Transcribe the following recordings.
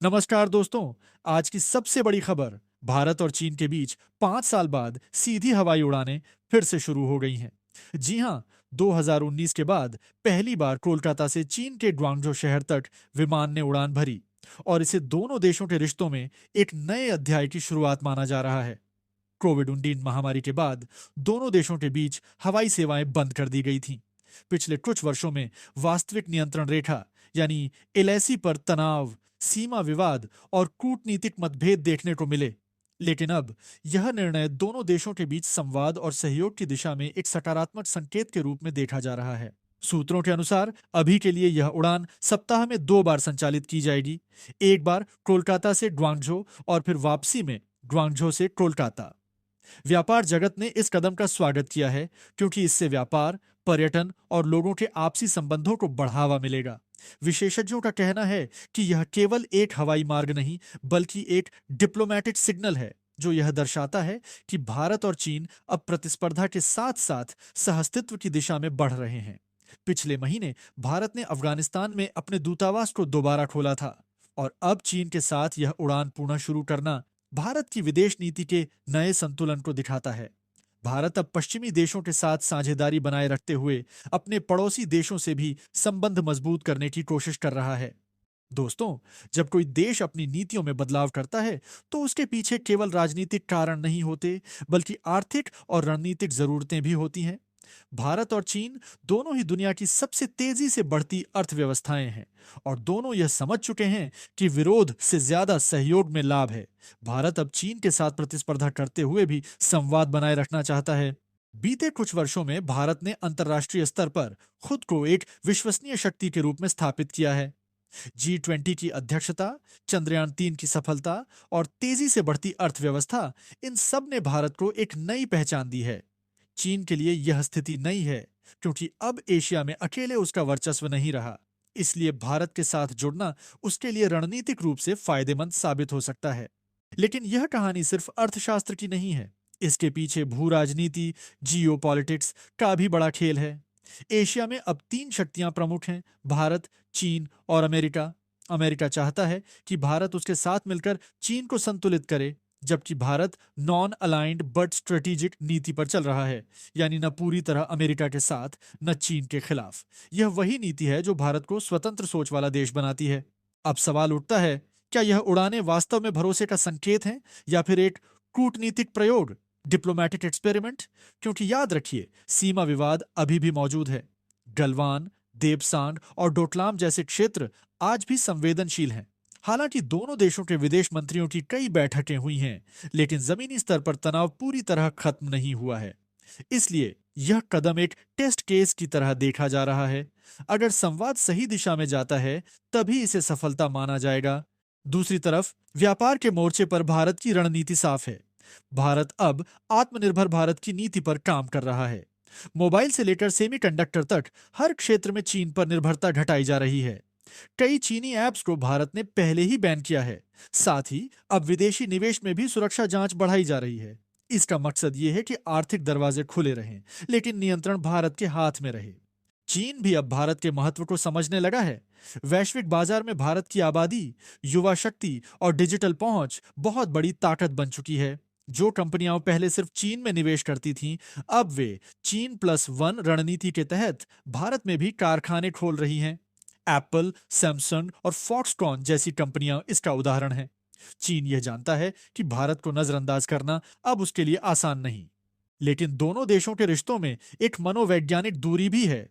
नमस्कार दोस्तों। आज की सबसे बड़ी खबर, भारत और चीन के बीच 5 साल बाद सीधी हवाई उड़ानें फिर से शुरू हो गई हैं। जी हां, 2019 के बाद पहली बार कोलकाता से चीन के ग्वांगझो शहर तक विमान ने उड़ान भरी और इसे दोनों देशों के रिश्तों में एक नए अध्याय की शुरुआत माना जा रहा है। कोविड-19 महामारी के बाद दोनों देशों के बीच हवाई सेवाएं बंद कर दी गई थीं। पिछले कुछ वर्षों में वास्तविक नियंत्रण रेखा यानी एलएसी पर तनाव, सीमा विवाद और कूटनीतिक मतभेद देखने को मिले। लेकिन अब यह निर्णय दोनों देशों के बीच संवाद और सहयोग की दिशा में एक सकारात्मक संकेत के रूप में देखा जा रहा है। सूत्रों के अनुसार अभी के लिए यह उड़ान सप्ताह में 2 बार संचालित की जाएगी। एक बार कोलकाता से ग्वांगझो और फिर वापसी में ग्वांगझो से कोलकाता। व्यापार जगत ने इस कदम का स्वागत किया है क्योंकि इससे व्यापार, पर्यटन और लोगों के आपसी संबंधों को बढ़ावा मिलेगा। विशेषज्ञों का कहना है कि यह केवल एक हवाई मार्ग नहीं, बल्कि एक डिप्लोमेटिक सिग्नल है जो यह दर्शाता है कि भारत और चीन अब प्रतिस्पर्धा के साथ-साथ सहअस्तित्व की दिशा में बढ़ रहे हैं। पिछले महीने भारत ने अफगानिस्तान में अपने दूतावास को दोबारा खोला था और अब चीन के साथ यह उड़ान पुनः शुरू करना भारत की विदेश नीति के नए संतुलन को दिखाता है। भारत अब पश्चिमी देशों के साथ साझेदारी बनाए रखते हुए अपने पड़ोसी देशों से भी संबंध मजबूत करने की कोशिश कर रहा है। दोस्तों, जब कोई देश अपनी नीतियों में बदलाव करता है, तो उसके पीछे केवल राजनीतिक कारण नहीं होते, बल्कि आर्थिक और रणनीतिक जरूरतें भी होती हैं। भारत और चीन दोनों ही दुनिया की सबसे तेजी से बढ़ती अर्थव्यवस्थाएं हैं और दोनों यह समझ चुके हैं कि विरोध से ज्यादा सहयोग में लाभ है। भारत अब चीन के साथ प्रतिस्पर्धा करते हुए भी संवाद बनाए रखना चाहता है। बीते कुछ वर्षों में भारत ने अंतर्राष्ट्रीय स्तर पर खुद को एक विश्वसनीय शक्ति के रूप में स्थापित किया है। G20 की अध्यक्षता, चंद्रयान 3 की सफलता और तेजी से बढ़ती अर्थव्यवस्था, इन सब ने भारत को एक नई पहचान दी है। चीन के लिए यह स्थिति नई है क्योंकि अब एशिया में अकेले उसका वर्चस्व नहीं रहा। इसलिए भारत के साथ जुड़ना उसके लिए रणनीतिक रूप से फायदेमंद साबित हो सकता है। लेकिन यह कहानी सिर्फ अर्थशास्त्र की नहीं है। इसके पीछे भू राजनीति, जियोपॉलिटिक्स का भी बड़ा खेल है। एशिया में अब 3 शक्तियां प्रमुख हैं, भारत, चीन और अमेरिका। अमेरिका चाहता है कि भारत उसके साथ मिलकर चीन को संतुलित करे, जबकि Bharat non aligned but strategic नीति पर चल रहा है, यानी न पूरी तरह अमेरिका के साथ, न चीन के खिलाफ। यह वही नीति है जो भारत को स्वतंत्र सोच वाला देश बनाती है। अब सवाल उठता है, क्या यह उड़ानें वास्तव में भरोसे का संकेत हैं या फिर एक कूटनीतिक प्रयोग, डिप्लोमेटिक एक्सपेरिमेंट? क्योंकि याद रखिए, सीमा विवाद अभी भी मौजूद है। गलवान, देवसांग और डोकलाम जैसे क्षेत्र आज भी संवेदनशील हैं। हालांकि दोनों देशों के विदेश मंत्रियों की कई बैठकें हुई हैं, लेकिन जमीनी स्तर पर तनाव पूरी तरह खत्म नहीं हुआ है। इसलिए यह कदम एक टेस्ट केस की तरह देखा जा रहा है। अगर संवाद सही दिशा में जाता है, तभी इसे सफलता माना जाएगा। दूसरी तरफ व्यापार के मोर्चे पर भारत की रणनीति साफ है। भारत अब आत्मनिर्भर भारत की नीति पर काम कर रहा है। मोबाइल से लेकर सेमीकंडक्टर तक हर क्षेत्र में चीन पर निर्भरता घटाई जा रही है। कई चीनी ऐप्स को भारत ने पहले ही बैन किया है। साथ ही अब विदेशी निवेश में भी सुरक्षा जांच बढ़ाई जा रही है। इसका मकसद ये है कि आर्थिक दरवाजे खुले रहें, लेकिन नियंत्रण भारत के हाथ में रहे। चीन भी अब भारत के महत्व को समझने लगा है। वैश्विक बाजार में भारत की आबादी, युवा शक्ति और डिजिटल पहुंच बहुत बड़ी ताकत बन चुकी है। जो कंपनियां पहले सिर्फ चीन में निवेश करती थीं, अब वे China+1 रणनीति के तहत भारत में भी कारखाने खोल रही हैं। एप्पल, सैमसंग और फॉक्सकॉन जैसी कंपनियां इसका उदाहरण हैं। चीन यह जानता है कि भारत को नजरअंदाज करना अब उसके लिए आसान नहीं। लेकिन दोनों देशों के रिश्तों में एक मनोवैज्ञानिक दूरी भी है।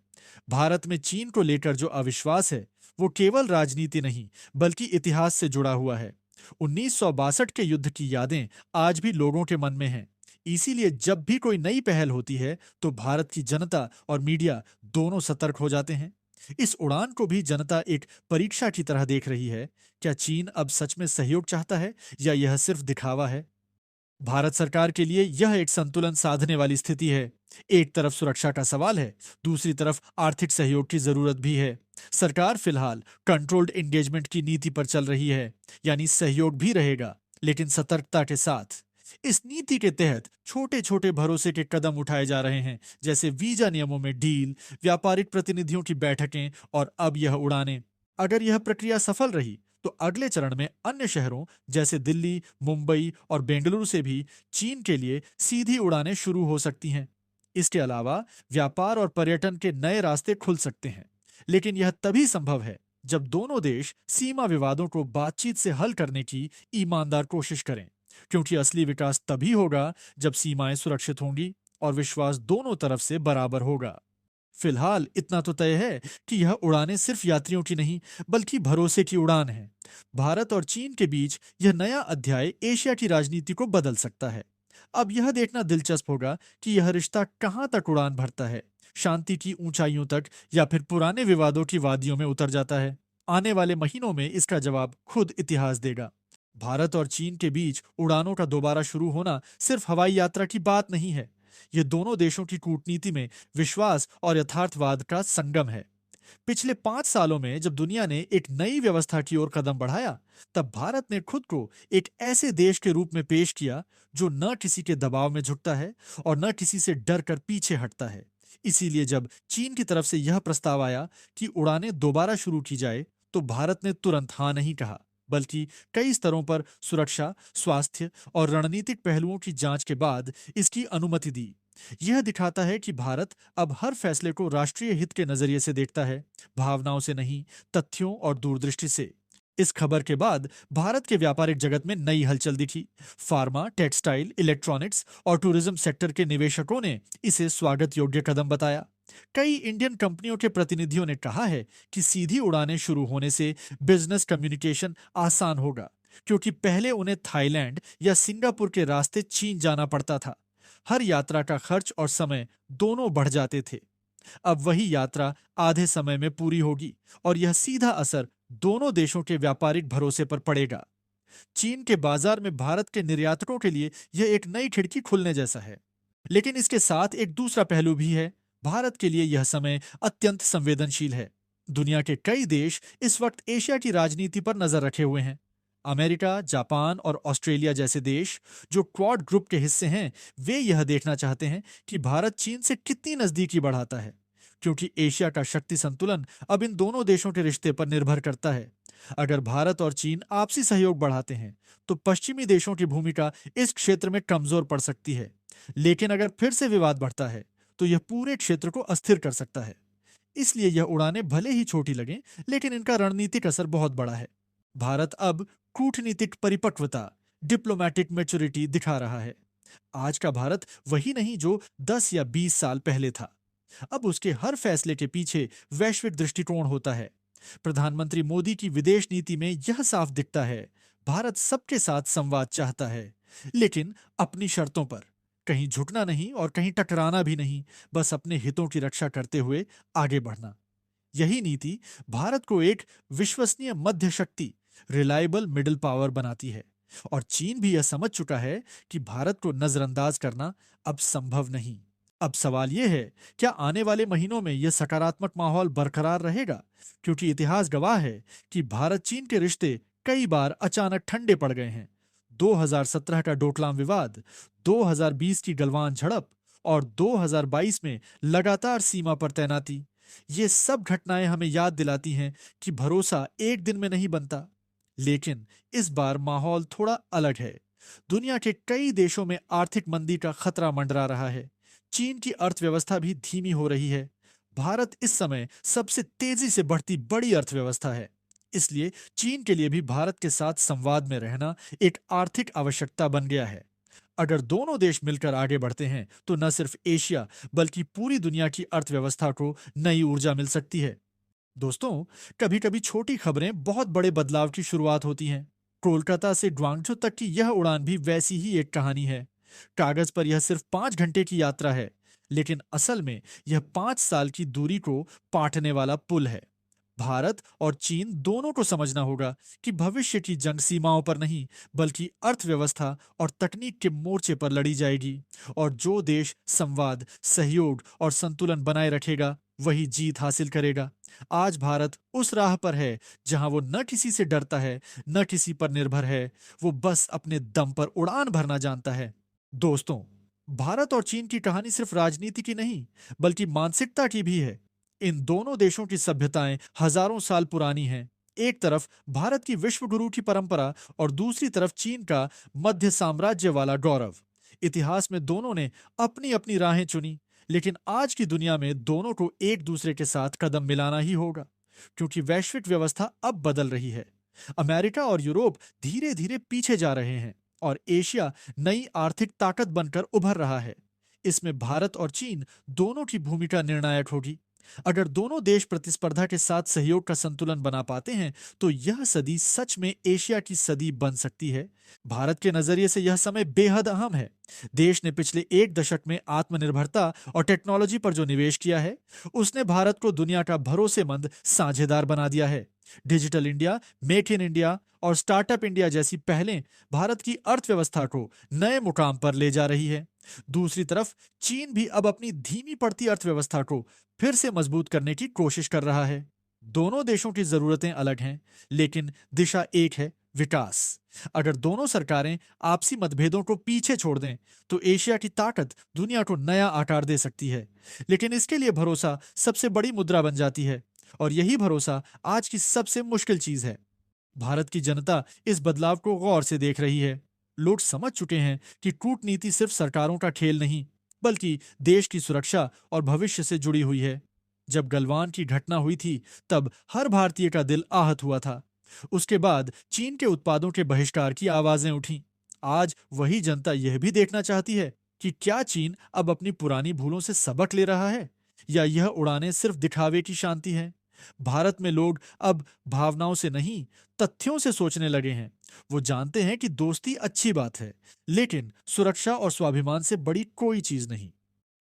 भारत में चीन को लेकर जो अविश्वास है, वो केवल राजनीति नहीं, बल्कि इतिहास से जुड़ा हुआ है। 1962 के युद्ध की यादें आज भी लोगों के मन में हैं। इसीलिए जब भी कोई नई पहल होती है, तो भारत की जनता और मीडिया दोनों सतर्क हो जाते हैं। इस उड़ान को भी जनता एक परीक्षा की तरह देख रही है। क्या चीन अब सच में सहयोग चाहता है या यह सिर्फ दिखावा है? भारत सरकार के लिए यह एक संतुलन साधने वाली स्थिति है। एक तरफ सुरक्षा का सवाल है, दूसरी तरफ आर्थिक सहयोग की जरूरत भी है। सरकार फिलहाल कंट्रोल्ड एंगेजमेंट की नीति पर चल रही है, यानी सहयोग भी रहेगा, लेकिन सतर्कता के साथ। इस नीति के तहत छोटे छोटे भरोसे के कदम उठाए जा रहे हैं, जैसे वीजा नियमों में ढील, व्यापारिक प्रतिनिधियों की बैठकें और अब यह उड़ानें। अगर यह प्रक्रिया सफल रही, तो अगले चरण में अन्य शहरों जैसे दिल्ली, मुंबई और बेंगलुरु से भी चीन के लिए सीधी उड़ानें शुरू हो सकती हैं। इसके अलावा व्यापार और पर्यटन के नए रास्ते खुल सकते हैं, लेकिन यह तभी संभव है जब दोनों देश सीमा विवादों को बातचीत से हल करने की ईमानदार कोशिश करें, क्योंकि असली विकास तभी होगा जब सीमाएं सुरक्षित होंगी और विश्वास दोनों तरफ से बराबर होगा। फिलहाल इतना तो तय है कि यह उड़ानें सिर्फ यात्रियों की नहीं, बल्कि भरोसे की उड़ान है। भारत और चीन के बीच यह नया अध्याय एशिया की राजनीति को बदल सकता है। अब यह देखना दिलचस्प होगा कि यह रिश्ता कहां तक उड़ान भरता है, शांति की ऊंचाइयों तक या फिर पुराने विवादों की वादियों में उतर जाता है। आने वाले महीनों में इसका जवाब खुद इतिहास देगा। भारत और चीन के बीच उड़ानों का दोबारा शुरू होना सिर्फ हवाई यात्रा की बात नहीं है। ये दोनों देशों की कूटनीति में विश्वास और यथार्थवाद का संगम है। पिछले 5 सालों में जब दुनिया ने एक नई व्यवस्था की ओर कदम बढ़ाया, तब भारत ने खुद को एक ऐसे देश के रूप में पेश किया जो न किसी के दबाव में झुकता है और न किसी से डर कर पीछे हटता है। इसीलिए जब चीन की तरफ से यह प्रस्ताव आया कि उड़ानें दोबारा शुरू की जाए, तो भारत ने तुरंत हाँ नहीं कहा, बल्कि कई स्तरों पर सुरक्षा, स्वास्थ्य और रणनीतिक पहलुओं की जांच के बाद इसकी अनुमति दी। यह दिखाता है कि भारत अब हर फैसले को राष्ट्रीय हित के नजरिए से देखता है, भावनाओं से नहीं, तथ्यों और दूरदृष्टि से। इस खबर के बाद भारत के व्यापारिक जगत में नई हलचल दिखी। फार्मा, टेक्सटाइल, इलेक्ट्रॉनिक्स और टूरिज्म सेक्टर के निवेशकों ने इसे स्वागत योग्य कदम बताया। कई इंडियन कंपनियों के प्रतिनिधियों ने कहा है कि सीधी उड़ानें शुरू होने से बिजनेस कम्युनिकेशन आसान होगा, क्योंकि पहले उन्हें थाईलैंड या सिंगापुर के रास्ते चीन जाना पड़ता था। हर यात्रा का खर्च और समय दोनों बढ़ जाते थे। अब वही यात्रा आधे समय में पूरी होगी और यह सीधा असर दोनों देशों के व्यापारिक भरोसे पर पड़ेगा। चीन के बाजार में भारत के निर्यातकों के लिए यह एक नई खिड़की खुलने जैसा है। लेकिन इसके साथ एक दूसरा पहलू भी है। भारत के लिए यह समय अत्यंत संवेदनशील है। दुनिया के कई देश इस वक्त एशिया की राजनीति पर नजर रखे हुए हैं। अमेरिका, जापान और ऑस्ट्रेलिया जैसे देश, जो क्वाड ग्रुप के हिस्से हैं, वे यह देखना चाहते हैं कि भारत चीन से कितनी नजदीकी बढ़ाता है, क्योंकि एशिया का शक्ति संतुलन अब इन दोनों देशों के रिश्ते पर निर्भर करता है। अगर भारत और चीन आपसी सहयोग बढ़ाते हैं, तो पश्चिमी देशों की भूमिका इस क्षेत्र में कमजोर पड़ सकती है। लेकिन अगर फिर से विवाद बढ़ता है, तो यह पूरे क्षेत्र को अस्थिर कर सकता है। इसलिए यह उड़ानें भले ही छोटी लगें, लेकिन इनका रणनीतिक असर बहुत बड़ा है। भारत अब कूटनीतिक परिपक्वता, डिप्लोमैटिक मैच्योरिटी दिखा रहा है। आज का भारत वही नहीं जो 10 या 20 साल पहले था। अब उसके हर फैसले के पीछे वैश्विक दृष्टिकोण होता है। प्रधानमंत्री मोदी की विदेश नीति में यह साफ दिखता है। भारत सबके साथ संवाद चाहता है, लेकिन अपनी शर्तों पर। कहीं झुकना नहीं और कहीं टकराना भी नहीं, बस अपने हितों की रक्षा करते हुए आगे बढ़ना। यही नीति भारत को एक विश्वसनीय मध्य शक्ति, रिलायबल मिडिल पावर बनाती है। और चीन भी यह समझ चुका है कि भारत को नजरअंदाज करना अब संभव नहीं। अब सवाल यह है, क्या आने वाले महीनों में यह सकारात्मक माहौल बरकरार रहेगा? क्योंकि इतिहास गवाह है कि भारत चीन के रिश्ते कई बार अचानक ठंडे पड़ गए हैं। 2017 का डोकलाम विवाद, 2020 की गलवान झड़प और 2022 में लगातार सीमा पर तैनाती, ये सब घटनाएं हमें याद दिलाती हैं कि भरोसा एक दिन में नहीं बनता। लेकिन इस बार माहौल थोड़ा अलग है। दुनिया के कई देशों में आर्थिक मंदी का खतरा मंडरा रहा है। चीन की अर्थव्यवस्था भी धीमी हो रही है। भारत इस समय सबसे तेजी से बढ़ती बड़ी अर्थव्यवस्था है। इसलिए चीन के लिए भी भारत के साथ संवाद में रहना एक आर्थिक आवश्यकता बन गया है। अगर दोनों देश मिलकर आगे बढ़ते हैं, तो न सिर्फ एशिया बल्कि पूरी दुनिया की अर्थव्यवस्था को नई ऊर्जा मिल सकती है। दोस्तों, कभी कभी छोटी खबरें बहुत बड़े बदलाव की शुरुआत होती हैं। कोलकाता से ग्वांगझो तक की यह उड़ान भी वैसी ही एक कहानी है। कागज पर यह सिर्फ 5 घंटे की यात्रा है, लेकिन असल में यह 5 साल की दूरी को पाटने वाला पुल है। भारत और चीन दोनों को समझना होगा कि भविष्य की जंग सीमाओं पर नहीं, बल्कि अर्थव्यवस्था और तकनीक के मोर्चे पर लड़ी जाएगी। और जो देश संवाद, सहयोग और संतुलन बनाए रखेगा, वही जीत हासिल करेगा। आज भारत उस राह पर है जहां वो न किसी से डरता है, न किसी पर निर्भर है। वो बस अपने दम पर उड़ान भरना जानता है। दोस्तों, भारत और चीन की कहानी सिर्फ राजनीति की नहीं, बल्कि मानसिकता की भी है। इन दोनों देशों की सभ्यताएं हजारों साल पुरानी हैं। एक तरफ भारत की विश्व गुरु की परंपरा और दूसरी तरफ चीन का मध्य साम्राज्य वाला गौरव। इतिहास में दोनों ने अपनी अपनी राहें चुनी, लेकिन आज की दुनिया में दोनों को एक दूसरे के साथ कदम मिलाना ही होगा, क्योंकि वैश्विक व्यवस्था अब बदल रही है। अमेरिका और यूरोप धीरे धीरे पीछे जा रहे हैं और एशिया नई आर्थिक ताकत बनकर उभर रहा है। इसमें भारत और चीन दोनों की भूमिका निर्णायक होगी। अगर दोनों देश प्रतिस्पर्धा के साथ सहयोग का संतुलन बना पाते हैं तो यह सदी सच में एशिया की सदी बन सकती है। भारत के नजरिए से यह समय बेहद अहम है। देश ने पिछले एक दशक में आत्मनिर्भरता और टेक्नोलॉजी पर जो निवेश किया है, उसने भारत को दुनिया का भरोसेमंद साझेदार बना दिया है। Digital India, make in India और स्टार्टअप इंडिया जैसी पहलें भारत की अर्थव्यवस्था को नए मुकाम पर ले जा रही है। दूसरी तरफ चीन भी अब अपनी धीमी पड़ती अर्थव्यवस्था को फिर से मजबूत करने की कोशिश कर रहा है। दोनों देशों की जरूरतें अलग हैं, लेकिन दिशा एक है, विकास। अगर दोनों सरकारें आपसी मतभेदों को पीछे छोड़ दें तो एशिया की ताकत दुनिया को नया आकार दे सकती है। लेकिन इसके लिए भरोसा सबसे बड़ी मुद्रा बन जाती है, और यही भरोसा आज की सबसे मुश्किल चीज है। भारत की जनता इस बदलाव को गौर से देख रही है। लोग समझ चुके हैं कि कूटनीति सिर्फ सरकारों का खेल नहीं, बल्कि देश की सुरक्षा और भविष्य से जुड़ी हुई है। जब गलवान की घटना हुई थी, तब हर भारतीय का दिल आहत हुआ था। उसके बाद चीन के उत्पादों के बहिष्कार की आवाजें उठीं। आज वही जनता यह भी देखना चाहती है कि क्या चीन अब अपनी पुरानी भूलों से सबक ले रहा है, या यह उड़ानें सिर्फ दिखावे की शांति हैं। भारत में लोग अब भावनाओं से नहीं, तथ्यों से सोचने लगे हैं। वो जानते हैं कि दोस्ती अच्छी बात है, लेकिन सुरक्षा और स्वाभिमान से बड़ी कोई चीज नहीं।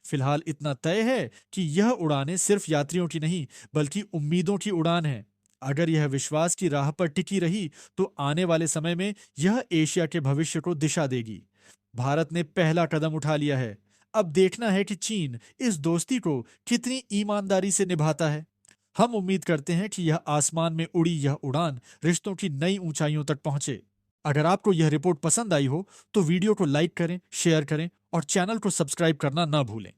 फिलहाल इतना तय है कि यह उड़ानें सिर्फ यात्रियों की नहीं, बल्कि उम्मीदों की उड़ान है। अगर यह विश्वास की राह पर टिकी रही तो आने वाले समय में यह एशिया के भविष्य को दिशा देगी। भारत ने पहला कदम उठा लिया है। अब देखना है कि चीन इस दोस्ती को कितनी ईमानदारी से निभाता है। हम उम्मीद करते हैं कि यह आसमान में उड़ी यह उड़ान रिश्तों की नई ऊंचाइयों तक पहुंचे। अगर आपको यह रिपोर्ट पसंद आई हो तो वीडियो को लाइक करें, शेयर करें और चैनल को सब्सक्राइब करना ना भूलें।